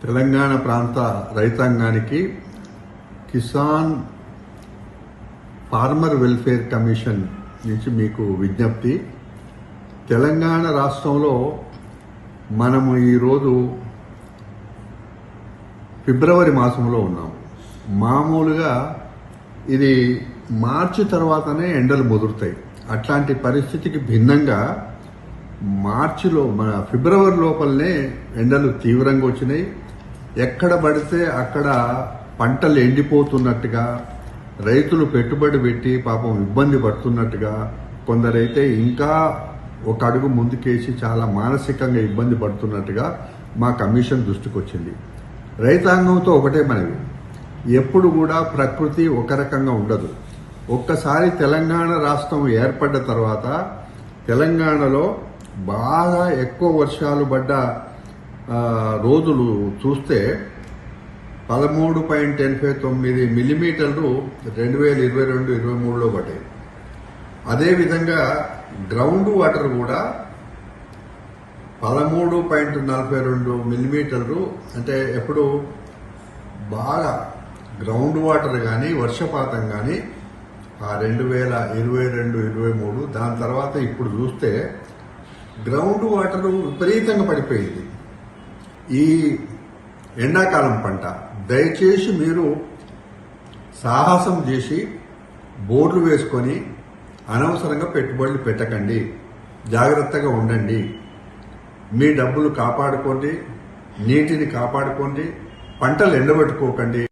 తెలంగాణ ప్రాంత రైతాంగానికి Kisan farmer welfare commission నుంచి మీకు విజ్ఞప్తి. తెలంగాణ రాష్ట్రంలో మనము ఈరోజు ఫిబ్రవరి మాసంలో ఉన్నాం. మామూలుగా ఇది మార్చి తర్వాతనే ఎండలు ముదురుతాయి. అట్లాంటి పరిస్థితికి భిన్నంగా మార్చిలో మన ఫిబ్రవరి లోపలనే ఎండలు తీవ్రంగా వచ్చినాయి. ఎక్కడ పడితే అక్కడ పంటలు ఎండిపోతున్నట్టుగా, రైతులు పెట్టుబడి పెట్టి పాపం ఇబ్బంది పడుతున్నట్టుగా, కొందరైతే ఇంకా ఒక అడుగు ముందుకేసి చాలా మానసికంగా ఇబ్బంది పడుతున్నట్టుగా మా కమిషన్ దృష్టికి వచ్చింది. రైతాంగంతో ఒకటే మనవి, ఎప్పుడు కూడా ప్రకృతి ఒక రకంగా ఉండదు. ఒక్కసారి తెలంగాణ రాష్ట్రం ఏర్పడ్డ తర్వాత తెలంగాణలో బాగా ఎక్కువ వర్షాలు పడ్డ రోజులు చూస్తే 13.89 మిల్లీమీటర్లు 2022-23లో పడ్డాయి. అదేవిధంగా గ్రౌండ్ వాటర్ కూడా 13.42 మిల్లీమీటర్లు, అంటే ఎప్పుడు బాగా గ్రౌండ్ వాటర్ కానీ వర్షపాతం కానీ 2022-23, దాని తర్వాత ఇప్పుడు చూస్తే గ్రౌండ్ వాటర్ విపరీతంగా పడిపోయింది. ఈ ఎండాకాలం పంట దయచేసి మీరు సాహసం చేసి బోర్లు వేసుకొని అనవసరంగా పెట్టుబడులు పెట్టకండి. జాగ్రత్తగా ఉండండి. మీ డబ్బులు కాపాడుకోండి, నీటిని కాపాడుకోండి, పంటలు ఎండబెట్టుకోకండి.